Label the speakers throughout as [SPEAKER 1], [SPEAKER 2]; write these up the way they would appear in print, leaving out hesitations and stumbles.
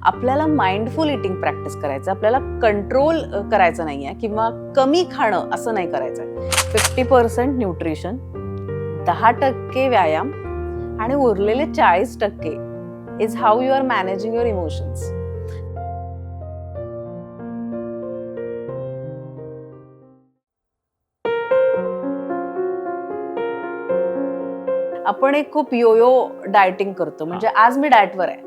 [SPEAKER 1] आपल्याला mindful eating practice करायचं, आपल्याला कंट्रोल करायचं नाहीये किंवा कमी खाणं असं नाही करायचं. 50% न्यूट्रिशन, 10% व्यायाम आणि उरलेले 40% is how you are managing your emotions. आपण एक खूप योयो डाएटिंग करतो, म्हणजे आज मी डाएटवर आहे,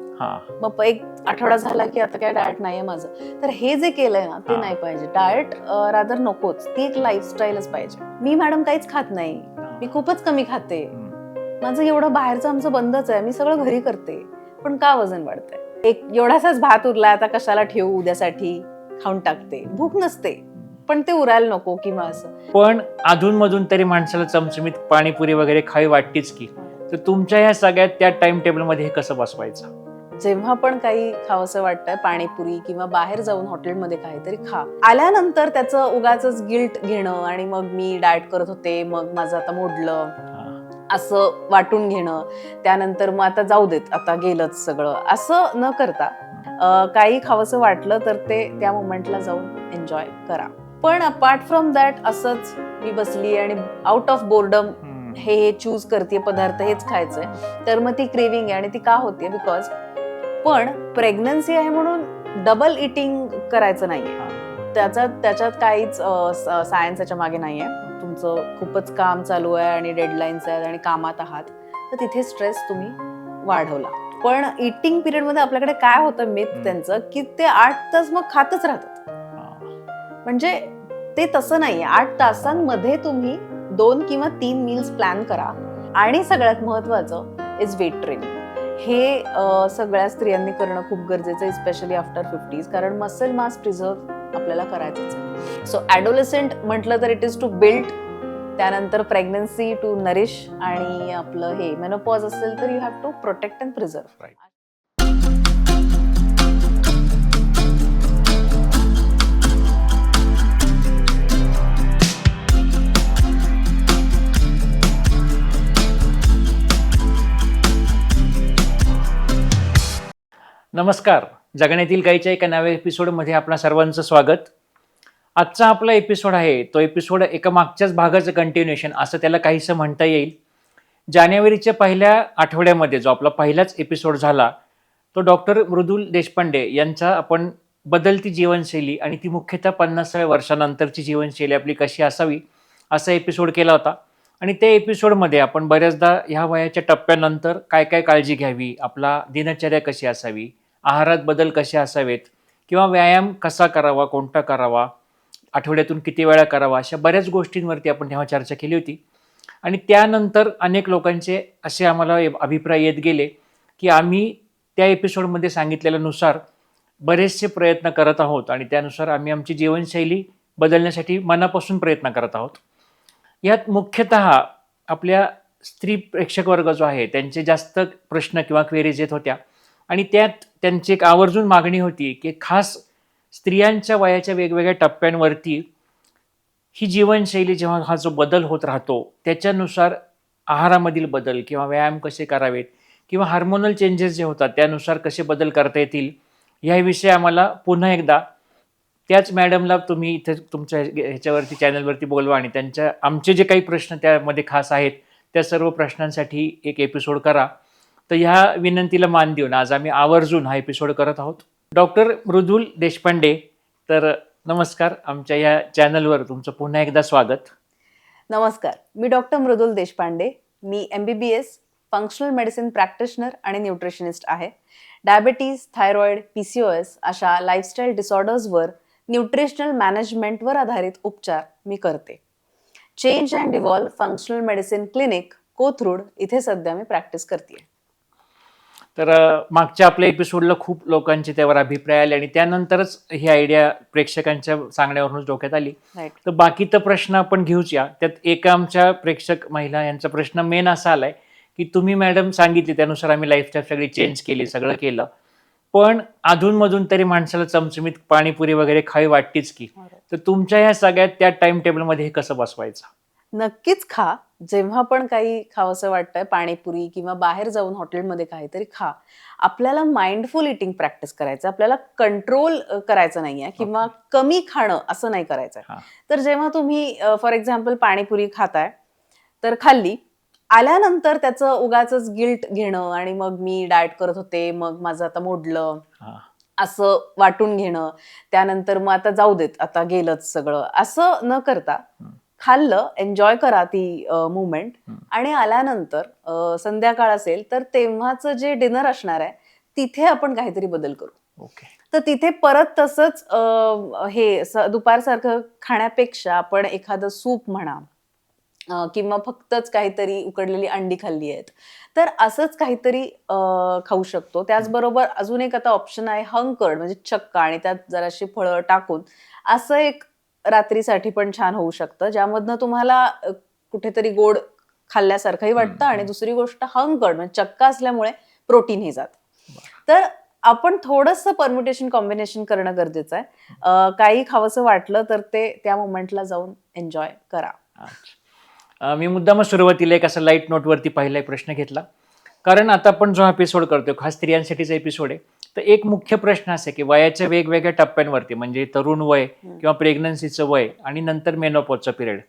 [SPEAKER 1] मग एक आठवडा झाला की आता काय डाएट नाहीये माझं. तर हे जे केलंय ना ते नाही पाहिजे. डाएट रादर नकोच, ती एक लाईफस्टाईलच पाहिजे. मी मॅडम काहीच खात नाही, मी खूपच कमी खाते, माझं एवढं बाहेरचं आमचं बंदच आहे, मी सगळं घरी करते, पण का वजन वाढतंय? एक एवढासाच भात उरला, आता कशाला ठेवू, उद्यासाठी खाऊन टाकते. भूक नसते पण ते उरायला नको किंवा असं.
[SPEAKER 2] पण अधून मधून तरी माणसाला चमचमीत पाणीपुरी वगैरे खावी वाटतेच की. तर तुमच्या ह्या सगळ्यात त्या टाइम टेबल मध्ये हे कसं बसवायचं?
[SPEAKER 1] जेव्हा पण काही खावंसं वाटतंय, पाणीपुरी किंवा बाहेर जाऊन हॉटेलमध्ये काहीतरी खा. आल्यानंतर त्याचं उगाचच गिल्ट घेणं आणि मग मी डाएट करत होते, मग माझं आता मोडलं असं वाटून घेणं, त्यानंतर मग आता जाऊ देत, आता गेलंच सगळं, असं न करता काही खावंसं वाटलं तर ते त्या मोमेंटला जाऊन एन्जॉय करा. पण अपार्ट फ्रॉम दॅट असंच मी बसली आणि आउट ऑफ बोर्डम हे चूज करते पदार्थ, हेच खायचंय, तर मग ती क्रेविंग आहे. आणि ती का होतीये? बिकॉज पण प्रेग्नन्सी आहे म्हणून डबल इटिंग करायचं नाहीये. त्याच्यात काहीच सायन्स त्याच्या मागे नाहीये. तुमचं खूपच काम चालू आहे आणि डेडलाईन्स आहेत आणि कामात आहात, तर तिथे स्ट्रेस तुम्ही वाढवला. पण इटिंग पिरियड मध्ये आपल्याकडे काय होतं मिथ त्यांचं, की ते 8 तास मग खातच राहतात. म्हणजे ते तसं नाहीये. 8 तासांमध्ये तुम्ही 2 किंवा 3 मील्स प्लॅन करा. आणि सगळ्यात महत्वाचं इज वेट ट्रेनिंग. हे सगळ्या स्त्रियांनी करणं खूप गरजेचं आहे, स्पेशली आफ्टर 50s, कारण मसल मास प्रिझर्व आपल्याला करायचंच आहे. सो ॲडोलेसंट म्हटलं तर इट इज टू बिल्ड, त्यानंतर प्रेग्नन्सी टू नरिश, आणि आपलं हे मेनोपॉज असेल तर you have to protect and preserve.
[SPEAKER 2] नमस्कार, जगण्यातील काहीच्या एका नव्या एपिसोडमध्ये आपल्या सर्वांचं स्वागत. आजचा आपला एपिसोड आहे तो एपिसोड एका मागच्याच भागाचं कंटिन्युएशन असं त्याला काहीसं म्हणता येईल. जानेवारीच्या पहिल्या आठवड्यामध्ये जो आपला पहिलाच एपिसोड झाला तो डॉक्टर मृदुल देशपांडे यांचा आपण बदलती जीवनशैली आणि ती मुख्यतः 50व्या वर्षानंतरची जीवनशैली आपली कशी असावी असा एपिसोड केला होता. आणि त्या एपिसोडमध्ये आपण बऱ्याचदा ह्या वयाच्या टप्प्यानंतर काय काय काळजी घ्यावी, आपला दिनचर्या कशी असावी, आहारात बदल कसे असावेत, किंवा व्यायाम कसा करावा, कोणता करावा, आठवड्यातून किती वेळा करावा, अशा बऱ्याच गोष्टींवरती आपण तेव्हा चर्चा केली होती. आणि त्यानंतर अनेक लोकांचे असे आम्हाला अभिप्राय येत गेले की आम्ही त्या एपिसोडमध्ये सांगितलेल्यानुसार बरेचसे प्रयत्न करत आहोत आणि त्यानुसार आम्ही आमची जीवनशैली बदलण्यासाठी मनापासून प्रयत्न करत आहोत. यात मुख्यतः आपल्या स्त्री प्रेक्षक वर्ग जो आहे त्यांचे जास्त प्रश्न किंवा क्वेरीज येत होत्या. आणि त्यात त्यांची एक आवर्जून मागणी होती की खास स्त्रियांच्या वयाच्या वेगवेगळ्या टप्प्यांवरती ही जीवनशैली जेव्हा हा जो बदल होत राहतो त्याच्यानुसार आहारामधील बदल किंवा व्यायाम कसे करावेत किंवा हार्मोनल चेंजेस जे होतात त्यानुसार कसे बदल करता येतील, ह्याविषयी आम्हाला पुन्हा एकदा त्याच मॅडमला तुम्ही इथे तुमच्या ह्याच्यावरती चॅनलवरती बोलवा आणि त्यांच्या आमचे जे काही प्रश्न त्यामध्ये खास आहेत त्या सर्व प्रश्नांसाठी एक एपिसोड करा. तर ह्या विनंतीला मान देऊन आज आम्ही आवर्जून हा एपिसोड करत आहोत. डॉक्टर मृदुल देशपांडे, तर नमस्कार, आमच्या या चॅनलवर तुमचं पुन्हा एकदा स्वागत.
[SPEAKER 1] नमस्कार, मी डॉक्टर मृदुल देशपांडे. मी MBBS फंक्शनल मेडिसिन प्रॅक्टिशनर आणि न्यूट्रिशनिस्ट आहे. डायबिटीज, थायरॉइड, PCOS अशा लाईफस्टाईल डिसऑर्डर्सवर न्यूट्रिशनल मॅनेजमेंटवर आधारित उपचार मी करते. Change and evolve functional medicine clinic, Kothrud इथे सध्या मी प्रॅक्टिस करते.
[SPEAKER 2] तर मागच्या आपल्या एपिसोडला खूप लोकांचे त्यावर अभिप्राय आले आणि त्यानंतरच ही आयडिया प्रेक्षकांच्या सांगण्यावरूनच डोक्यात आली. तर बाकी तर प्रश्न आपण घेऊच या. त्यात एका आमच्या प्रेक्षक महिला यांचा प्रश्न मेन असा आलाय की तुम्ही मॅडम सांगितले त्यानुसार आम्ही लाईफस्टाईल सगळी चेंज केली, सगळं केलं, पण अधूनमधून तरी माणसाला चमचमीत पाणीपुरी वगैरे खावी वाटतेच की. तर तुमच्या ह्या सगळ्यात त्या टाइम टेबलमध्ये हे कसं बसवायचं?
[SPEAKER 1] नक्कीच खा. जेव्हा पण काही खावंसं वाटतंय, पाणीपुरी किंवा बाहेर जाऊन हॉटेलमध्ये काहीतरी खा. आपल्याला माइंडफुल ईटिंग प्रॅक्टिस करायचं. आपल्याला कंट्रोल करायचं नाहीये किंवा
[SPEAKER 2] ओके.
[SPEAKER 1] कमी खाणं असं नाही करायचंय.
[SPEAKER 2] हा.
[SPEAKER 1] तर जेव्हा तुम्ही फॉर एक्झाम्पल पाणीपुरी खाताय, तर खाल्ली. आल्यानंतर त्याचं उगाचच गिल्ट घेणं आणि मग मी डाएट करत होते, मग माझं आता मोडलं,
[SPEAKER 2] हा.
[SPEAKER 1] असं वाटून घेणं. त्यानंतर मग आता जाऊ देत, आता गेलंच सगळं, असं न करता
[SPEAKER 2] हम्म.
[SPEAKER 1] खाल्लं, एन्जॉय करा ती मूव्हमेंट
[SPEAKER 2] हम्म.
[SPEAKER 1] आणि आल्यानंतर संध्याकाळ असेल तर तेव्हाचं जे डिनर असणार आहे, तिथे आपण काहीतरी बदल करू.
[SPEAKER 2] ओके.
[SPEAKER 1] तर तिथे परत तसंच दुपारसारखं खाण्यापेक्षा आपण एखादं सूप म्हणा किंवा फक्तच काहीतरी उकडलेली अंडी खाल्ली आहेत. तर असंच काहीतरी खाऊ शकतो. त्याचबरोबर अजून एक आता ऑप्शन आहे हंग कर्ड म्हणजे चक्का आणि त्यात जराशी फळं टाकून असं एक रात्रीसाठी पण छान होऊ शकतं, ज्यामधनं तुम्हाला कुठेतरी गोड खाल्ल्यासारखंही वाटतं आणि दुसरी गोष्ट हंग कर्ड म्हणजे चक्का असल्यामुळे प्रोटीनही जातं. तर आपण थोडंसं परम्युटेशन कॉम्बिनेशन करणं गरजेचं आहे. काही खावंसं वाटलं तर ते त्या मोमेंटला जाऊन एन्जॉय करा.
[SPEAKER 2] अच्छा. मी मुद्दामच सुरुवातीला एक असा लाईट नोटवरती पहिला एक प्रश्न घेतला, कारण आता आपण जो एपिसोड करतोय खास स्त्रियांसाठीचा एपिसोड आहे. तर एक मुख्य प्रश्न असा आहे की वयाच्या वेगवेगळ्या टप्प्यांवरती म्हणजे तरुण वय किंवा प्रेग्नन्सीचं वय आणि नंतर मेनोपॉजचा पिरियड,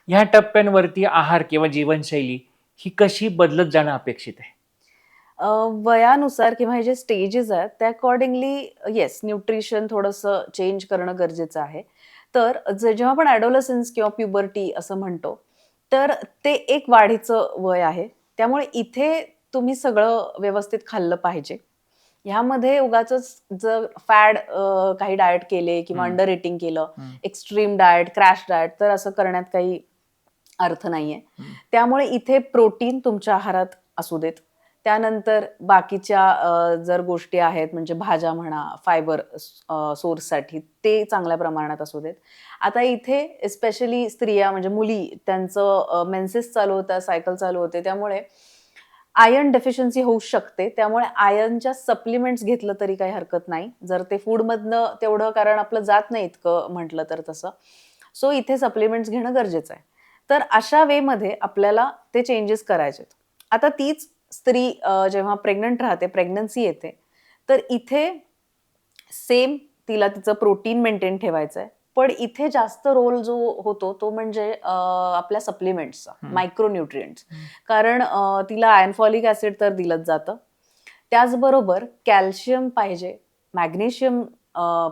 [SPEAKER 2] ह्या टप्प्यांवरती आहार किंवा जीवनशैली ही कशी बदलत जाणं अपेक्षित आहे?
[SPEAKER 1] वयानुसार किंवा हे जे स्टेजेस आहेत त्या अकॉर्डिंगली येस न्यूट्रिशन थोडंसं चेंज करणं गरजेचं आहे. तर जेव्हा आपण ॲडोलसन्स किंवा प्युबर्टी असं म्हणतो, तर ते एक वाढीचं वय आहे. त्यामुळे इथे तुम्ही सगळं व्यवस्थित खाल्लं पाहिजे. ह्यामध्ये उगाचच जर फॅड काही डाएट केले किंवा
[SPEAKER 2] हम्म.
[SPEAKER 1] अंडर इटिंग केलं,
[SPEAKER 2] हम्म.
[SPEAKER 1] एक्स्ट्रीम डाएट, क्रॅश डाएट, तर असं करण्यात काही अर्थ नाहीये.
[SPEAKER 2] हम्म.
[SPEAKER 1] त्यामुळे इथे प्रोटीन तुमच्या आहारात असू देत. त्यानंतर बाकीच्या जर गोष्टी आहेत म्हणजे भाज्या म्हणा, फायबर सोर्ससाठी ते चांगल्या प्रमाणात असू देत. आता इथे स्पेशली स्त्रिया म्हणजे मुली त्यांचं मेन्सेस चालू होतात, सायकल चालू होते. त्यामुळे आयर्न डेफिशियन्सी होऊ शकते. त्यामुळे आयर्नच्या सप्लिमेंट्स घेतलं तरी काही हरकत नाही. जर ते फूडमधनं तेवढं कारण आपलं जात नाही इतकं म्हटलं तर तसं. सो इथे सप्लिमेंट्स घेणं गरजेचं आहे. तर अशा वेमध्ये आपल्याला ते चेंजेस करायचे आहेत. आता तीच स्त्री जेव्हा प्रेग्नंट राहते, प्रेग्नन्सी येते, तर इथे सेम तिला तिचं प्रोटीन मेंटेन ठेवायचं आहे. पण इथे जास्त रोल जो होतो तो म्हणजे आपल्या सप्लिमेंट्सचा, मायक्रोन्यूट्रिएंट्स. कारण तिला आयर्न फॉलिक ॲसिड तर दिलंच जातं. त्याचबरोबर कॅल्शियम पाहिजे, मॅग्नेशियम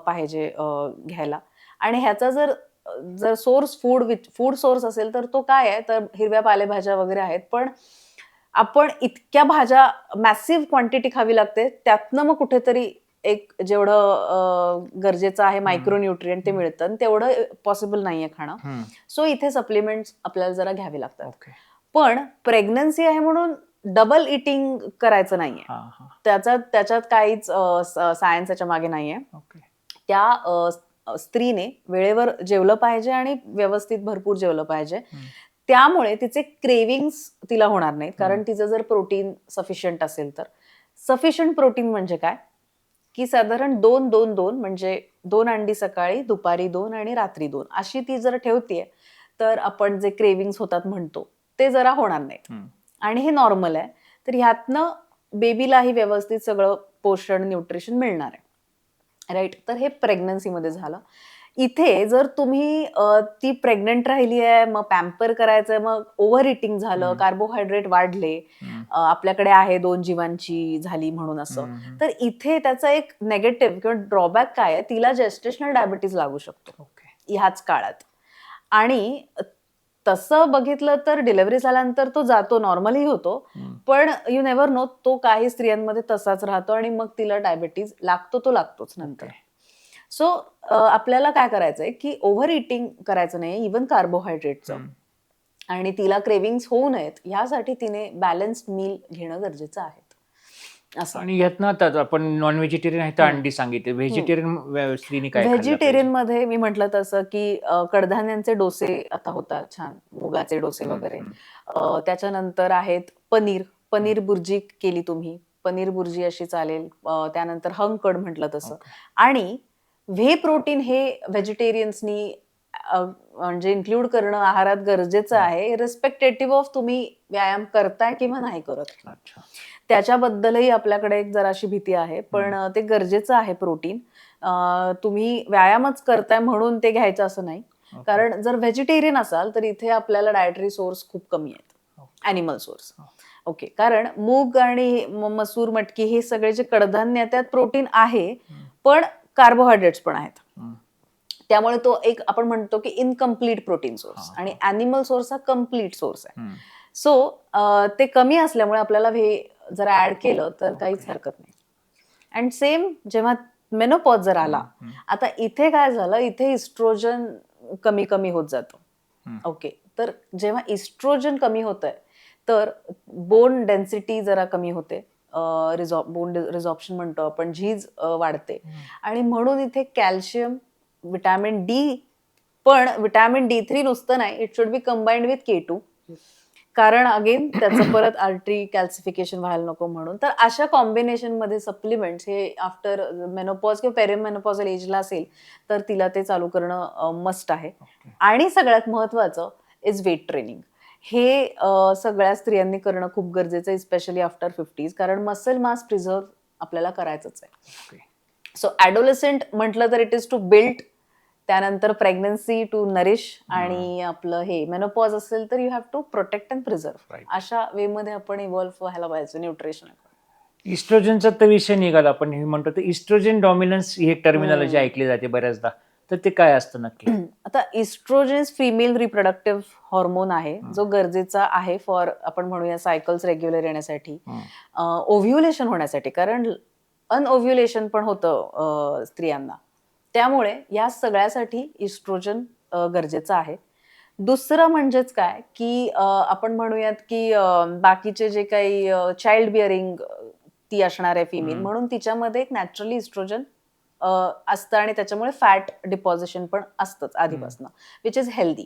[SPEAKER 1] पाहिजे घ्यायला आणि ह्याचा जर जर सोर्स फूड सोर्स असेल तर तो काय आहे तर हिरव्या पालेभाज्या वगैरे आहेत. पण आपण इतक्या भाज्या मॅसिव्ह क्वांटिटी खावी लागते. त्यातनं मग कुठेतरी एक जेवढं गरजेचं आहे मायक्रोन्यूट्रिएंट ते मिळतं आणि तेवढं पॉसिबल नाहीये खाणं. सो इथे सप्लिमेंट्स आपल्याला जरा घ्यावे लागतात.
[SPEAKER 2] ओके.
[SPEAKER 1] पण प्रेग्नन्सी आहे म्हणून डबल इटिंग करायचं नाहीये. त्याच्यात काहीच सायन्स याच्या मागे नाहीये.
[SPEAKER 2] ओके.
[SPEAKER 1] त्या स्त्रीने वेळेवर जेवलं पाहिजे आणि व्यवस्थित भरपूर जेवलं पाहिजे. त्यामुळे तिचे क्रेविंग्स तिला होणार नाहीत. कारण तिचं जर प्रोटीन सफिशियंट असेल तर. सफिशियंट प्रोटीन म्हणजे काय? की साधारण 2-2-2 म्हणजे 2 अंडी सकाळी, दुपारी 2 आणि रात्री 2 अशी ती जर ठेवतीये, तर आपण जे क्रेविंग्स होतात म्हणतो, ते जरा होणार नाहीत. आणि हे नॉर्मल आहे. तर ह्यातनं बेबीलाही व्यवस्थित सगळं पोषण, न्यूट्रिशन मिळणार आहे. राईट? तर हे प्रेग्नन्सीमध्ये झालं. इथे जर तुम्ही ती प्रेग्नंट राहिली आहे, मग पॅम्पर करायचंय, मग ओव्हर इटिंग झालं, कार्बोहायड्रेट वाढले, आपल्याकडे आहे 2 जीवांची झाली म्हणून असं. तर इथे त्याचा एक नेगेटिव्ह किंवा ड्रॉबॅक काय आहे, तिला जेस्टेशनल डायबिटीज लागू शकतो ह्याच काळात. आणि तसं बघितलं तर डिलिव्हरी झाल्यानंतर तो जातो, नॉर्मलही होतो. पण यू नेव्हर नो तो काही स्त्रियांमध्ये तसाच राहतो आणि मग तिला डायबिटीज लागतो तो लागतोच नंतर. सो आपल्याला काय करायचंय की ओव्हर इटिंग करायचं नाही इव्हन कार्बोहायड्रेटचं. आणि तिला क्रेविंग्स होऊ नयेत ह्यासाठी तिने बॅलन्स्ड मील घेणं गरजेचं आहे. असं.
[SPEAKER 2] आणि यातनं आता आपण नॉन व्हेजिटेरियन आहे तर अंडी सांगितले, व्हेजिटेरियन स्त्रीने काय खाल्लं पाहिजे?
[SPEAKER 1] व्हेजिटेरियन मध्ये मी म्हटलं तसं की कडधान्यांचे डोसे आता होतात छान, मुगाचे डोसे वगैरे. त्याच्यानंतर आहेत पनीर बुर्जी केली तुम्ही, पनीर बुर्जी अशी चालेल. त्यानंतर हंग कर्ड म्हटलं तसं. आणि व्हे प्रोटीन हे व्हेजिटेरियन्सनी म्हणजे इन्क्लूड करणं आहारात गरजेचं आहे, रिस्पेक्टेटिव्ह ऑफ तुम्ही व्यायाम करताय किंवा नाही करत.
[SPEAKER 2] अच्छा.
[SPEAKER 1] त्याच्याबद्दलही आपल्याकडे एक जराशी भीती आहे, पण ते गरजेचं आहे प्रोटीन. तुम्ही व्यायामच करताय म्हणून ते घ्यायचं असं नाही. कारण जर व्हेजिटेरियन असाल तर इथे आपल्याला डायटरी सोर्स खूप कमी आहेत, ॲनिमल सोर्स. ओके, कारण मूग आणि मसूर, मटकी हे सगळे जे कडधान्य त्यात प्रोटीन आहे, पण कार्बोहायड्रेट्स पण आहेत. त्यामुळे तो एक आपण म्हणतो की इनकम्प्लीट प्रोटीन सोर्स, आणि ॲनिमल सोर्स हा कम्प्लीट सोर्स आहे. सो ते कमी असल्यामुळे आपल्याला हे जर ऍड केलं तर काहीच हरकत नाही. अँड सेम जेव्हा मेनोपॉज जर आला, आता इथे काय झालं, इथे इस्ट्रोजन कमी कमी होत जातं. ओके, तर जेव्हा इस्ट्रोजन कमी होतंय तर बोन डेन्सिटी जरा कमी होते, बोन रिझॉर्प्शन म्हणतो आपण, झीज वाढते, आणि म्हणून इथे कॅल्शियम, विटॅमिन डी, पण विटॅमिन D3 नुसतं नाही, it should be combined with K2, कारण अगेन त्याचं परत आर्टरी कॅल्सिफिकेशन व्हायला नको म्हणून. तर अशा कॉम्बिनेशन मध्ये सप्लिमेंट्स हे आफ्टर मेनोपॉज किंवा पेरिमेनोपॉझल एजला असेल तर तिला ते चालू करणं मस्ट आहे. आणि सगळ्यात महत्वाचं इज वेट ट्रेनिंग. हे सगळ्या स्त्रियांनी करणं खूप गरजेचं आहे, स्पेशली आफ्टर 50s, कारण मसल मास प्रिझर्व आपल्याला करायचंच आहे. सो ॲडोलेसेंट म्हटलं तर इट इज टू बिल्ड, त्यानंतर प्रेग्नन्सी टू नरिश, आणि आपलं हे मेनोपॉज असेल तर you have to protect and preserve. अशा वे मध्ये आपण इव्हॉल्व्ह व्हायला पाहिजे न्यूट्रिशन.
[SPEAKER 2] इस्ट्रोजनचा तर विषय निघाला, आपण हे म्हणतो तर इस्ट्रोजन डॉमिनन्स ही एक टर्मिनॉलॉजी ऐकली जाते बऱ्याचदा, तर ते काय असतं नक्की?
[SPEAKER 1] आता इस्ट्रोजन फिमेल रिप्रोडक्टिव्ह हॉर्मोन आहे, जो गरजेचा आहे फॉर, आपण म्हणूया, सायकल्स रेग्युलर येण्यासाठी, ओव्ह्युलेशन होण्यासाठी, कारण अनओव्ह्युलेशन पण होतं स्त्रियांना. त्यामुळे या सगळ्यासाठी इस्ट्रोजन गरजेचं आहे. दुसरं म्हणजेच काय की आपण म्हणूयात की बाकीचे जे काही चाइल्ड बिअरिंग ती असणार आहे फिमेल, म्हणून तिच्यामध्ये एक नॅचरली इस्ट्रोजन असतं, आणि त्याच्यामुळे फॅट डिपॉझिशन पण असतंच आधीपासून, विच इज हेल्दी.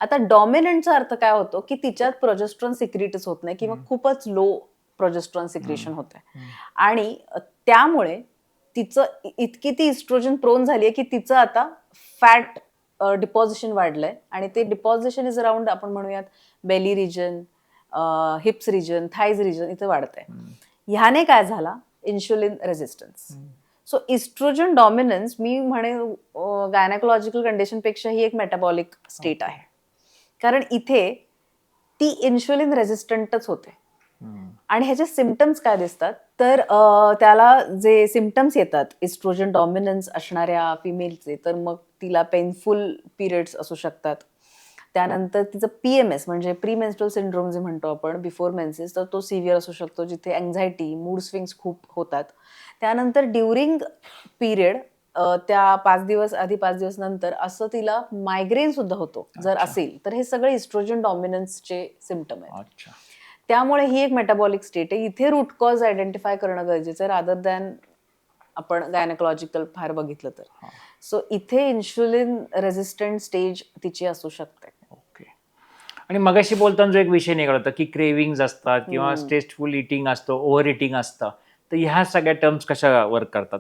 [SPEAKER 1] आता डॉमिनंटचा अर्थ काय होतो की तिच्यात प्रोजेस्ट्रॉन सिक्रीटच होत नाही, किंवा खूपच लो प्रोजेस्ट्रॉन सिक्रेशन होत आहे, आणि त्यामुळे तिचं इतकी ती इस्ट्रोजन प्रोन झाली आहे की तिचं आता फॅट डिपॉझिशन वाढलंय, आणि ते डिपॉझिशन इज अराउंड, आपण म्हणूयात, belly region, hips region, thighs region इथे वाढतंय. ह्याने काय झाला, insulin resistance. So oestrogen dominance मी म्हणे गायनेकोलॉजिकल कंडिशन पेक्षा ही एक मेटाबॉलिक स्टेट आहे, कारण इथे ती इन्शुलिन रेझिस्टंटच होते. आणि ह्याचे सिम्पटम्स काय दिसतात, तर त्याला जे सिम्पटम्स येतात इस्ट्रोजन डॉमिनन्स असणाऱ्या फिमेलचे, तर मग तिला पेनफुल पिरियड्स असू शकतात. त्यानंतर तिचं PMS म्हणजे प्री मेन्स्ट्रुअल सिंड्रोम जे म्हणतो आपण, बिफोर मेन्सेस, तर तो सिव्हिअर असू शकतो, जिथे अँझायटी, मूड स्विंग्स खूप होतात. त्यानंतर ड्युरिंग पिरियड, त्या 5 दिवस आधी 5 दिवस नंतर असं तिला मायग्रेन सुद्धा होतो जर असेल, तर हे सगळे इस्ट्रोजन डॉमिनन्सचे सिम्पटम आहेत. त्यामुळे ही एक मेटाबॉलिक स्टेट आहे. इथे रूट कॉज आयडेंटिफाय करणं गरजेचं आहे, रादर दॅन आपण गायनेकोलॉजिकल फार बघितलं तर. सो इथे इन्शुलिन रेझिस्टंट स्टेज तिची असू शकते.
[SPEAKER 2] ओके. आणि मगाशी बोलताना जो एक विषय निघाला होता की क्रेविंग्ज असतात किंवा स्ट्रेसफुल इटिंग असतं, ओव्हर इटिंग असतं, तर ह्या सगळ्या टर्म्स कशा वर्क करतात?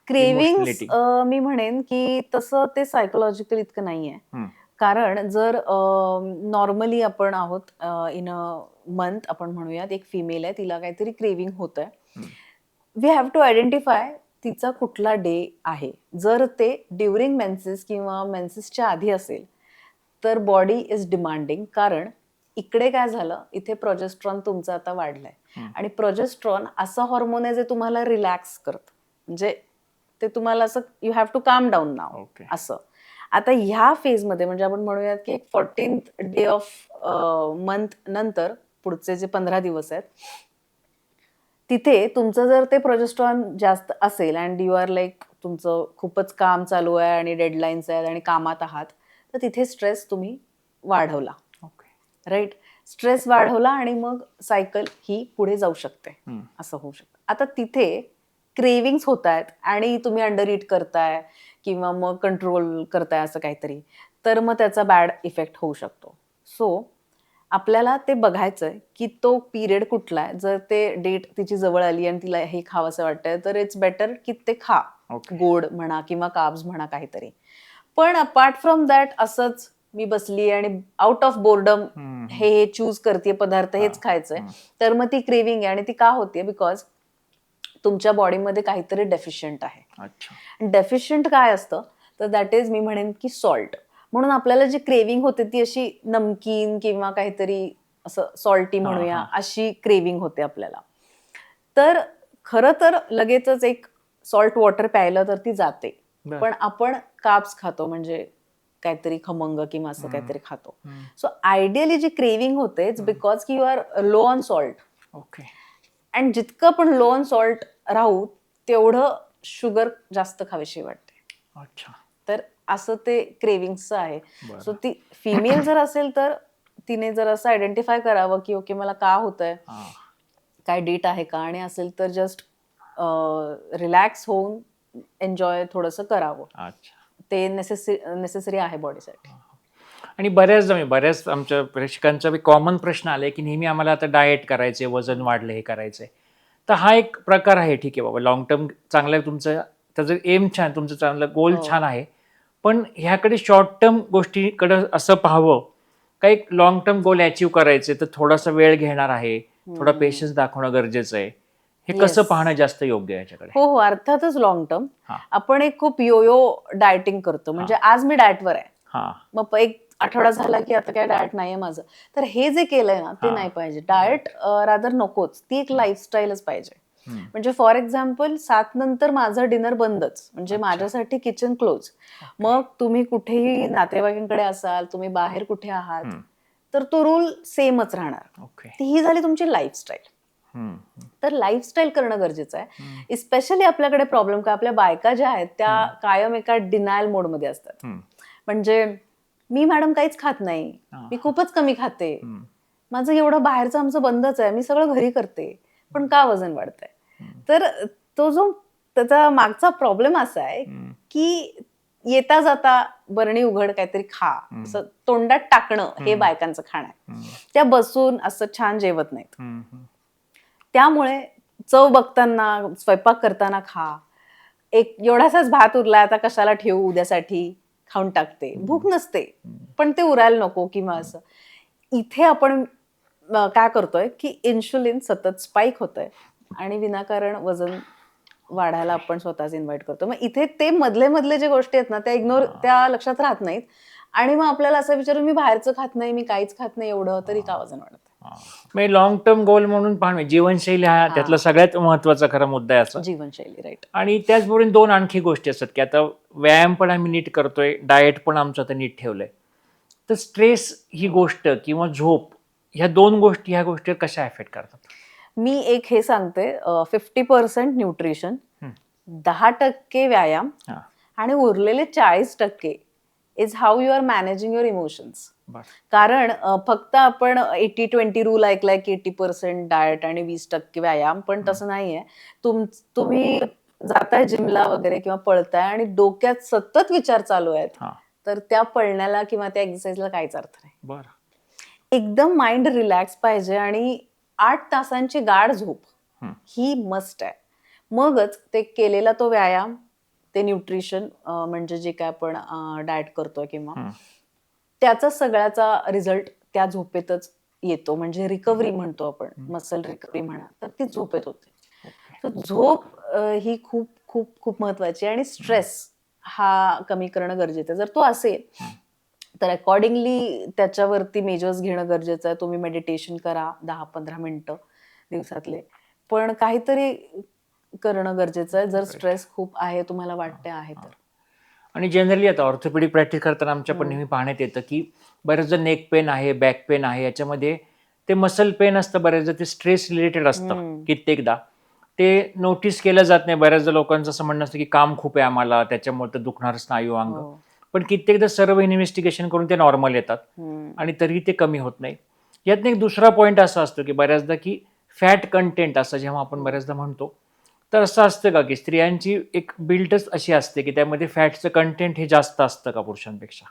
[SPEAKER 1] क्रेविंग्स मी म्हणेन की तसं ते सायकोलॉजिकल इतकं नाहीये, कारण जर नॉर्मली आपण आहोत, इन अ मंथ आपण म्हणूयात, एक फिमेल आहे, तिला काहीतरी क्रेविंग होत आहे, वी हॅव टू आयडेंटिफाय तिचा कुठला डे आहे. जर ते ड्युरिंग मेन्सेस किंवा मेन्सेसच्या आधी असेल तर बॉडी इज डिमांडिंग, कारण इकडे काय झालं, इथे प्रोजेस्ट्रॉन तुमचं आता वाढलंय, आणि प्रोजेस्ट्रॉन असं हॉर्मोन आहे जे तुम्हाला रिलॅक्स करतं, म्हणजे ते तुम्हाला असं, यू हॅव टू काम डाऊन नाव असं. आता ह्या फेजमध्ये, म्हणजे आपण म्हणूयात की 14th डे ऑफ मंथ नंतर पुढचे जे 15 दिवस आहेत, तिथे तुमचं जर ते प्रोजेस्ट्रॉन जास्त असेल, अँड यू आर लाईक, तुमचं खूपच काम चालू आहे आणि डेडलाईन्स आहेत आणि कामात आहात, तर तिथे स्ट्रेस तुम्ही वाढवला, राईट, स्ट्रेस वाढवला, आणि मग सायकल ही पुढे जाऊ शकते, असं होऊ शकतं. आता तिथे क्रेविंग्स होत आहेत आणि तुम्ही अंडर इट करताय किंवा मग कंट्रोल करताय असं काहीतरी, तर मग त्याचा बॅड इफेक्ट होऊ शकतो. सो आपल्याला ते बघायचंय की तो पिरियड कुठला आहे. जर ते डेट तिची जवळ आली आणि तिला हे खावंसं वाटतंय, तर इट्स बेटर की ते खा, गोड म्हणा किंवा कार्ब्स म्हणा काहीतरी. पण अपार्ट फ्रॉम दॅट असंच मी बसली आणि आउट ऑफ बोर्डम हे चूज करते पदार्थ, हेच खायचंय, तर मग ती क्रेविंग आहे. आणि ती का होते? बिकॉज तुमच्या बॉडीमध्ये काहीतरी डेफिशियंट आहे. डेफिशियंट काय असतं? तर दॅट इज, मी म्हणेन की सॉल्ट. म्हणून आपल्याला जी क्रेविंग होते ती अशी नमकीन किंवा काहीतरी असं सॉल्टी म्हणूया, अशी क्रेविंग होते आपल्याला. तर खरं तर लगेचच एक सॉल्ट वॉटर प्यायलं तर ती जाते, पण आपण कार्ब्स खातो, म्हणजे काहीतरी खमंग किंवा असं काहीतरी खातो. सो आयडियली जी क्रेविंग होते बिकॉज की you are low on salt.
[SPEAKER 2] Okay.
[SPEAKER 1] And जितकं पण लो ऑन सॉल्ट राहू तेवढं शुगर जास्त खावीशी वाटते.
[SPEAKER 2] अच्छा.
[SPEAKER 1] तर असं ते क्रेविंगचं आहे. सो ती फिमेल जर असेल तर तिने जर असं आयडेंटिफाय करावं की ओके मला का होतंय, काय डीट आहे का, आणि असेल तर जस्ट रिलॅक्स होऊन एन्जॉय थोडंसं करावं. ते नेसेसरी आहे बॉडीसाठी.
[SPEAKER 2] आणि बऱ्याच आमच्या प्रेक्षकांचा कॉमन प्रश्न आलाय की नेहमी आम्हाला आता डाएट करायचे, वजन वाढलं, हे करायचंय. तर हा एक प्रकार आहे, ठीक आहे बाबा, लॉंग टर्म चांगलं आहे तुमचं, त्याचं एम छान, तुमचं चांगलं गोल छान आहे, पण ह्याकडे शॉर्ट टर्म गोष्टीकडे असं पाहावं का एक लॉंग टर्म गोल अचीव्ह करायचे तर थोडासा वेळ घेणार आहे, थोडा पेशन्स दाखवणं गरजेचं आहे. हे कसं पाहणं जास्त योग्य आहे याच्याकडे?
[SPEAKER 1] हो, अर्थातच लॉंग टर्म. आपण एक खूप योयो डाएटिंग करतो, म्हणजे आज मी डाएटवर आहे, मग एक आठवडा झाला की आता काय डाएट नाहीये माझं, तर हे जे केलंय ना ते नाही पाहिजे. डाएट रादर नकोच, ती एक लाईफस्टाईलच पाहिजे. म्हणजे फॉर एक्झाम्पल 7 नंतर माझं डिनर बंदच, म्हणजे माझ्यासाठी किचन क्लोज. मग तुम्ही कुठेही नातेवाईकांकडे असाल, तुम्ही बाहेर कुठे आहात, तर तो रूल सेमच राहणार. ही झाली तुमची लाईफस्टाईल. तर लाईफस्टाईल करणं गरजेचं आहे. इस्पेशली आपल्याकडे प्रॉब्लेम काय, आपल्या बायका ज्या आहेत त्या कायम एका डिनायल मोडमध्ये असतात. म्हणजे मी मॅडम काहीच खात नाही, मी खूपच कमी खाते, माझं एवढं बाहेरचं आमचं बंदच आहे, मी सगळं घरी करते, पण का वजन वाढतंय? तर तो जो त्याचा मागचा प्रॉब्लेम असा आहे की येता जाता बरणी उघड काहीतरी खा, असं तोंडात टाकणं हे बायकांचं खाणं आहे. त्या बसून असं छान जेवत नाहीत. त्यामुळे चव बघताना, स्वयंपाक करताना खा, एक एवढासाच भात उरला आता कशाला ठेवू उद्यासाठी, खाऊन टाकते, भूक नसते पण ते उरायला नको किंवा असं. इथे आपण काय करतोय की इन्शुलिन सतत स्पाइक होतंय आणि विनाकारण वजन वाढायला आपण स्वतःच इन्व्हाइट करतो. मग इथे ते मधले जे गोष्टी आहेत ना त्या इग्नोर, त्या लक्षात राहत नाहीत, आणि मग आपल्याला असं विचारून मी बाहेरचं खात नाही, मी काहीच खात नाही, एवढं तरी का वजन वाढत?
[SPEAKER 2] म्हणजे लॉंग टर्म गोल म्हणून पाहणे, जीवनशैली हा त्यातला सगळ्यात महत्वाचा खरा मुद्दा आहे असा.
[SPEAKER 1] जीवनशैली, राईट.
[SPEAKER 2] आणि त्याचबरोबर 2 आणखी गोष्टी असतात की आता व्यायाम पण आम्ही नीट करतोय, डाएट पण आमचं आता नीट ठेवलंय, तर स्ट्रेस ही गोष्ट किंवा झोप, ह्या 2 गोष्टी, ह्या गोष्टी कशा एफेक्ट करतात?
[SPEAKER 1] मी एक हे सांगते, 50% न्यूट्रिशन, 10% व्यायाम, आणि उरलेले 40% is how you are managing your emotions. कारण फक्त आपण 80-20 रूल ऐकलाय की 80% डाएट आणि 20% व्यायाम, पण तसं नाहीये. तुम्ही जाताय जिमला वगैरे किंवा पळताय आणि डोक्यात सतत विचार चालू आहेत, तर त्या पळण्याला किंवा त्या एक्सरसाइजला काहीच अर्थ नाही. एकदम माइंड रिलॅक्स पाहिजे आणि 8 तासांची गाढ झोप ही मस्ट आहे. मगच ते केलेला तो व्यायाम, ते न्यूट्रिशन, म्हणजे जे काय आपण डाएट करतोय किंवा त्याचा सगळ्याचा रिझल्ट त्या झोपेतच येतो. म्हणजे रिकव्हरी म्हणतो आपण, मसल रिकव्हरी म्हणा, तर ती झोपेत होते. तर झोप ही खूप खूप खूप महत्वाची आहे. आणि स्ट्रेस हा कमी करणं गरजेचं आहे. जर तो असेल तर अकॉर्डिंगली त्याच्यावरती मेजर्स घेणं गरजेचं आहे. तुम्ही मेडिटेशन करा 10-15 मिनिटं दिवसातले, पण काहीतरी करणं गरजेचं आहे जर स्ट्रेस खूप आहे, तुम्हाला वाटते आहे तर.
[SPEAKER 2] आणि जनरली आता ऑर्थोपेडिक प्रॅक्टिस करताना आमच्या पण नेहमी पाहण्यात येतं की बरेचदा नेक पेन आहे, बॅक पेन आहे, याच्यामध्ये ते मसल पेन असतं, बऱ्याचदा ते स्ट्रेस रिलेटेड असतं. कित्येकदा ते नोटीस केलं जात नाही. बऱ्याचदा लोकांचं असं म्हणणं असतं की काम खूप आहे आम्हाला, त्याच्यामुळे तर दुखणार स्नायू अंग, पण कित्येकदा सर्व इन्व्हेस्टिगेशन करून ते नॉर्मल येतात आणि तरीही ते कमी होत नाही. यातनं एक दुसरा पॉईंट असा असतो की बऱ्याचदा की फॅट कंटेंट असं जेव्हा आपण बऱ्याचदा म्हणतो, तर असं असतं का की स्त्रियांची एक बिल्डच अशी असते की त्यामध्ये फॅटचं कंटेंट हे जास्त असतं का पुरुषांपेक्षा?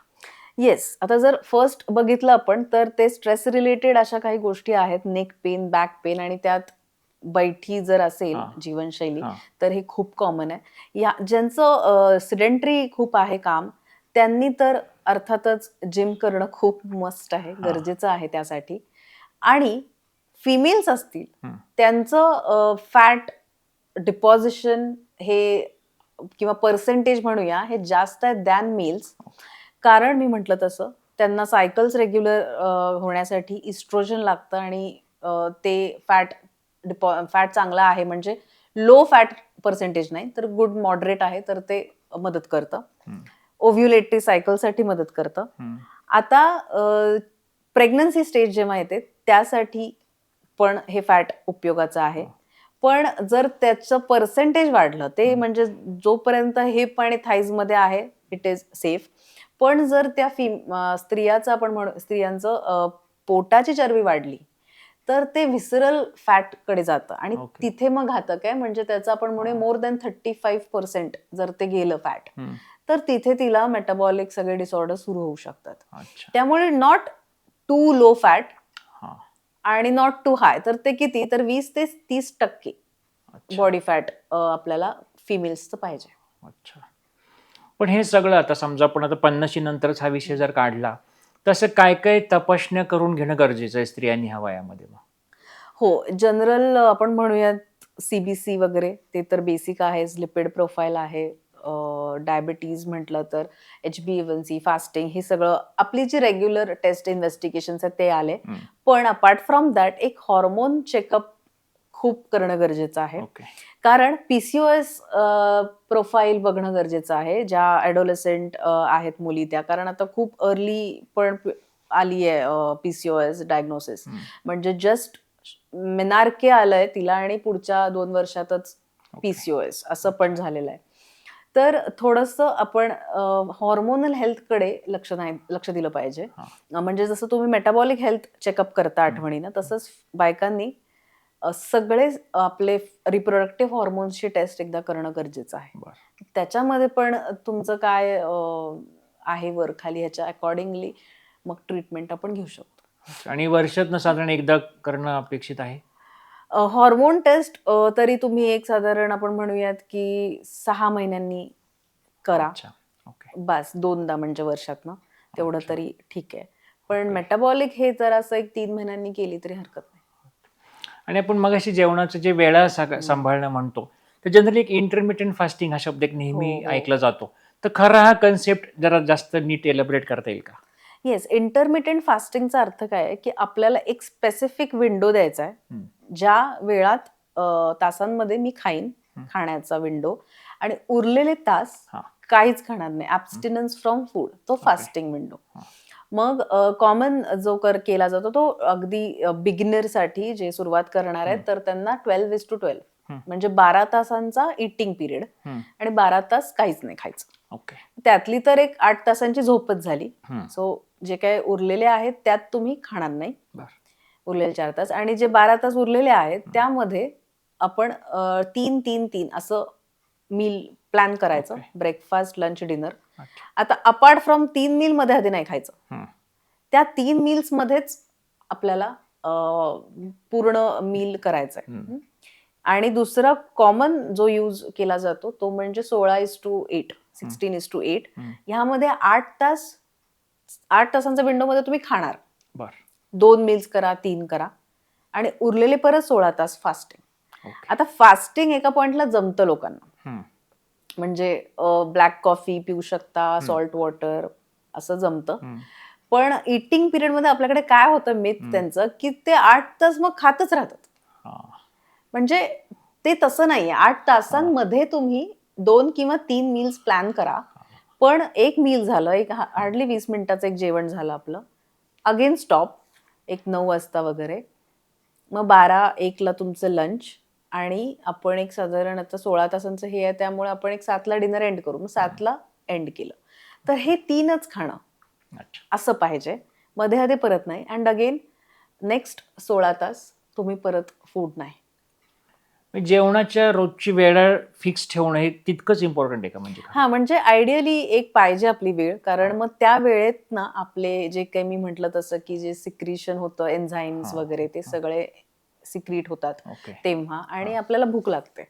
[SPEAKER 1] येस. आता जर फर्स्ट बघितलं आपण तर ते स्ट्रेस रिलेटेड अशा काही गोष्टी आहेत, नेक पेन, बॅक पेन, आणि त्यात बैठी जर असेल जीवनशैली तर हे खूप कॉमन आहे. ज्यांचं सिडेंटरी खूप आहे काम, त्यांनी तर अर्थातच जिम करणं खूप मस्ट आहे, गरजेचं आहे त्यासाठी. आणि फिमेल्स असतील त्यांचं फॅट डिपॉझिशन हे किंवा पर्सेंटेज म्हणूया हे जास्त आहे दॅन मेल्स. कारण मी म्हटलं तसं त्यांना सायकल्स रेग्युलर होण्यासाठी इस्ट्रोजन लागतं आणि ते फॅट चांगला आहे म्हणजे लो फॅट पर्सेंटेज नाही तर गुड मॉडरेट आहे तर ते मदत करतं. ओव्ह्युलेटरी सायकलसाठी मदत करतं. आता प्रेग्नन्सी स्टेज जेव्हा येते त्यासाठी पण हे फॅट उपयोगाचं आहे. पण जर त्याचं पर्सेंटेज वाढलं ते म्हणजे जोपर्यंत हिप आणि थाईज मध्ये आहे इट इज सेफ. पण जर त्या स्त्रियांचं आपण स्त्रियांचं पोटाची चरबी वाढली तर ते व्हिसरल फॅट कडे जातं आणि तिथे मग घातक आहे. म्हणजे त्याचं आपण म्हणूया मोर दॅन 35% जर ते गेलं फॅट तर तिथे तिला मेटाबॉलिक सगळे डिसऑर्डर सुरू होऊ शकतात. त्यामुळे नॉट टू लो फॅट आणि नॉट टू हाय तर ते किती तर 20 ते 30% बॉडी फॅट आपल्याला फिमेल्सचं पाहिजे.
[SPEAKER 2] अच्छा. पण हे सगळं आता समजा आपण आता 50 नंतरच हा विषय जर काढला तसं काय काय तपासण्या करून घेणं गरजेचं आहे स्त्रियांनी ह्या वयामध्ये?
[SPEAKER 1] हो, जनरल आपण म्हणूयात CBC वगैरे ते तर बेसिक आहे. लिपिड प्रोफाईल आहे. डायबिटीज म्हटलं तर HbA1c, फास्टिंग हे सगळं आपली जी रेग्युलर टेस्ट इन्व्हेस्टिगेशन आहेत ते आले. पण अपार्ट फ्रॉम दॅट एक हॉर्मोन चेकअप खूप करणं गरजेचं आहे. कारण PCOS प्रोफाईल बघणं गरजेचं आहे. ज्या ॲडोलेसेंट आहेत मुली त्या, कारण आता खूप अर्ली पण आली आहे PCOS डायग्नोसिस. म्हणजे जस्ट मेनार्के आलंय तिला आणि पुढच्या 2 वर्षातच PCOS असं पण झालेलं आहे. तर थोडंसं आपण हॉर्मोनल हेल्थकडे लक्ष दिलं पाहिजे. म्हणजे जसं तुम्ही मेटाबॉलिक हेल्थ चेकअप करता आठवणीनं तसंच बायकांनी सगळे आपले रिप्रोडक्टिव्ह हॉर्मोन्सची टेस्ट एकदा करणं गरजेचं आहे. त्याच्यामध्ये पण तुमचं काय आहे वर खाली ह्याच्या अकॉर्डिंगली मग ट्रीटमेंट आपण घेऊ शकतो.
[SPEAKER 2] आणि वर्षातनं साधारण एकदा करणं अपेक्षित आहे?
[SPEAKER 1] हॉर्मोन टेस्ट तरी तुम्ही एक साधारण आपण म्हणूयात की 6 महिन्यांनी करा. बस 2दा म्हणजे वर्षातनं तेवढं तरी ठीक आहे. पण मेटाबॉलिक हे जर असं एक 3 महिन्यांनी केली तरी हरकत नाही.
[SPEAKER 2] आणि आपण मगाशी जेवणाचं जे वेळा सांभाळणं म्हणतो तर जनरली एक इंटरमिटेंट फास्टिंग हा शब्द एक नेहमी ऐकला जातो. तर खरा हा कन्सेप्ट जरा जास्त नीट एलॅबोरेट करता येईल का?
[SPEAKER 1] येस, इंटरमिटेंट फास्टिंगचा अर्थ काय आहे की आपल्याला एक स्पेसिफिक विंडो द्यायचा आहे ज्या वेळात तासांमध्ये मी खाईन, खाण्याचा विंडो, आणि उरलेले तास काहीच खाणार नाही. ॲब्स्टिनन्स फ्रॉम फूड, तो फास्टिंग विंडो. मग कॉमन जो केला जातो तो अगदी बिगिनरसाठी जे सुरुवात करणार आहेत तर त्यांना 12:12 म्हणजे 12 तासांचा इटिंग पिरियड आणि 12 तास काहीच नाही खायचं. त्यातली तर एक 8 तासांची झोपच झाली. सो जे काही उरलेले आहेत त्यात तुम्ही खाणार नाही उरलेले 4 तास. आणि जे 12 तास उरलेले आहेत त्यामध्ये आपण 3-3-3 असं मील प्लॅन करायचं. Breakfast, lunch, dinner. आता अपार्ट फ्रॉम 3 मील मध्ये आधी नाही खायचं. त्या 3 मील्स मध्येच आपल्याला पूर्ण मील करायचंय. आणि दुसरा कॉमन जो यूज केला जातो तो म्हणजे 16:8, 16:8. ह्यामध्ये 8 तासांच्या विंडो मध्ये तुम्ही खाणार. 2 मील्स करा, 3 करा आणि उरलेले परत 16 तास फास्टिंग. आता फास्टिंग एका पॉइंटला जमतं लोकांना. म्हणजे ब्लॅक कॉफी पिऊ शकता, सॉल्ट वॉटर असं जमतं. पण इटिंग पिरियड मध्ये आपल्याकडे काय होतं मिथ त्यांचं की ते 8 तास मग खातच राहतात. म्हणजे ते तसं नाहीये. 8 तासांमध्ये तुम्ही 2 किंवा 3 मील्स प्लॅन करा. पण एक मील झालं, एक हार्डली 20 मिनिटाचं एक जेवण झालं आपलं, अगेन स्टॉप एक 9 वाजता वगैरे. मग 12-1ला तुमचं लंच आणि आपण एक साधारण आता 16 तासांचं हे आहे त्यामुळे आपण एक 7ला डिनर एंड करू. मग 7ला एंड केलं तर हे 3च खाणं असं पाहिजे. मध्ये आधी परत नाही. अँड अगेन नेक्स्ट 16 तास तुम्ही परत फूड नाही.
[SPEAKER 2] जेवणाच्या रोजची वेळ फिक्स ठेवणं हे तितकंच इम्पॉर्टंट आहे का? म्हणजे
[SPEAKER 1] म्हणजे आयडियली एक पाहिजे आपली वेळ. कारण मग त्या वेळेत ना आपले जे काही मी म्हटलं तसं की जे सिक्रिशन होतं एन्झाईम्स वगैरे ते सगळे सिक्रीट होतात तेव्हा आणि आपल्याला भूक लागते.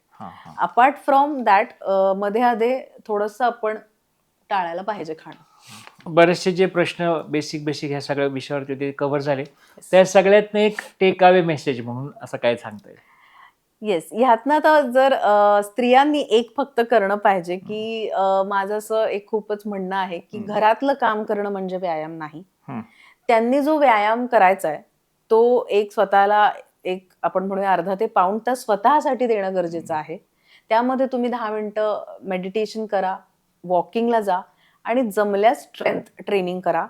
[SPEAKER 1] अपार्ट फ्रॉम दॅट मध्ये आधे थोडंसं आपण टाळायला पाहिजे खाणं.
[SPEAKER 2] बरेचसे जे प्रश्न बेसिक ह्या सगळ्या विषयावरती ते कव्हर झाले, त्या सगळ्यातनं एक टेक अवे मेसेज म्हणून असं काय सांगता येईल?
[SPEAKER 1] येस, ह्यातनं तर जर स्त्रियांनी एक फक्त करणं पाहिजे की माझं असं एक खूपच म्हणणं आहे की घरातलं काम करणं म्हणजे व्यायाम नाही. त्यांनी जो व्यायाम करायचा आहे तो एक स्वतःला एक आपण म्हणूया अर्धा ते पाऊण तास स्वतःसाठी देणं गरजेचं आहे. त्यामध्ये तुम्ही 10 मिनिटं मेडिटेशन करा, वॉकिंगला जा आणि जमल्यास स्ट्रेंथ ट्रेनिंग करा.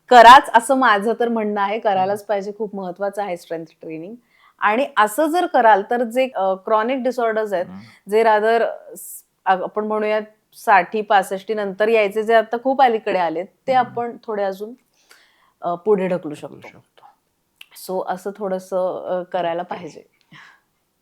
[SPEAKER 1] कराच असं माझं तर म्हणणं आहे, करायलाच पाहिजे, खूप महत्वाचं आहे स्ट्रेंथ ट्रेनिंग. आणि असं जर कराल तर जे क्रॉनिक डिसऑर्डर्स आहेत, जे रादर आपण म्हणूया 60-65 नंतर यायचे, जे आता खूप अलीकडे आलेत, ते आपण थोडे अजून पुढे ढकलू शकतो. सो असं थोडंसं करायला पाहिजे.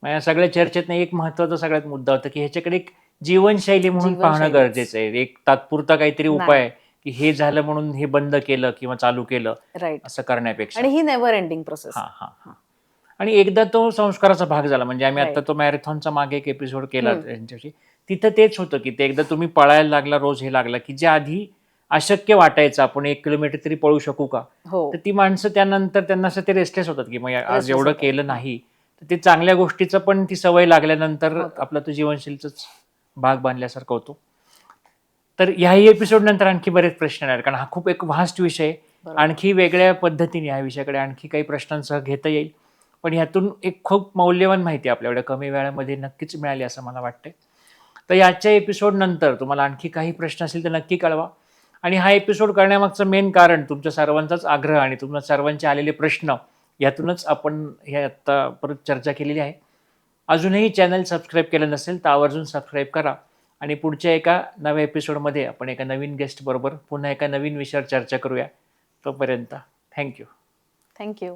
[SPEAKER 2] या सगळ्या चर्चेत एक महत्वाचा सगळ्यात मुद्दा होता की ह्याच्याकडे एक जीवनशैली म्हणून पाहणं गरजेचं आहे. एक तात्पुरता काहीतरी उपाय की हे झालं म्हणून हे बंद केलं किंवा चालू केलं, राईट, असं करण्यापेक्षा.
[SPEAKER 1] आणि ही नेव्हर एंडिंग प्रोसेस.
[SPEAKER 2] आणि एकदा तो संस्काराचा भाग झाला, म्हणजे आम्ही आता तो मॅरेथॉनचा मागे एक एपिसोड केला त्यांच्याशी, तिथं तेच होतं की ते एकदा तुम्ही पळायला लागला, रोज हे लागला, की जे आधी अशक्य वाटायचं आपण 1 किलोमीटर तरी पळू शकू का, तर ती माणसं त्यानंतर त्यांना असं ते रेस्टलेस होतात की मग आज एवढं केलं नाही, तर ते चांगल्या गोष्टीचं पण ती सवय लागल्यानंतर आपला तो जीवनशैलीचाच भाग बांधल्यासारखं होतो. तर ह्याही एपिसोड नंतर आणखी बरेच प्रश्न येणार, कारण हा खूप एक व्हास्ट विषय आहे. आणखी वेगळ्या पद्धतीने ह्या विषयाकडे आणखी काही प्रश्नांसह घेता येईल, पण ह्यातून एक खूप मौल्यवान माहिती आपल्या कमी वेळामध्ये नक्कीच मिळाली असं मला वाटतंय. तर याच्या एपिसोड नंतर तुम्हाला आणखी काही प्रश्न असतील तर नक्की कळवा. आणि हा एपिसोड करण्यामागचं मेन कारण तुमच्या सर्वांचाच आग्रह आणि तुमच्या सर्वांचे आलेले प्रश्न, यातूनच आपण हे आता परत चर्चा केलेली आहे. अजूनही चॅनल सबस्क्राईब केलं नसेल तर आवर्जून सबस्क्राईब करा. आणि पुढच्या एका नव्या एपिसोडमध्ये आपण एका नवीन गेस्ट बरोबर पुन्हा एका नवीन विषयावर चर्चा करूया. तोपर्यंत थँक्यू.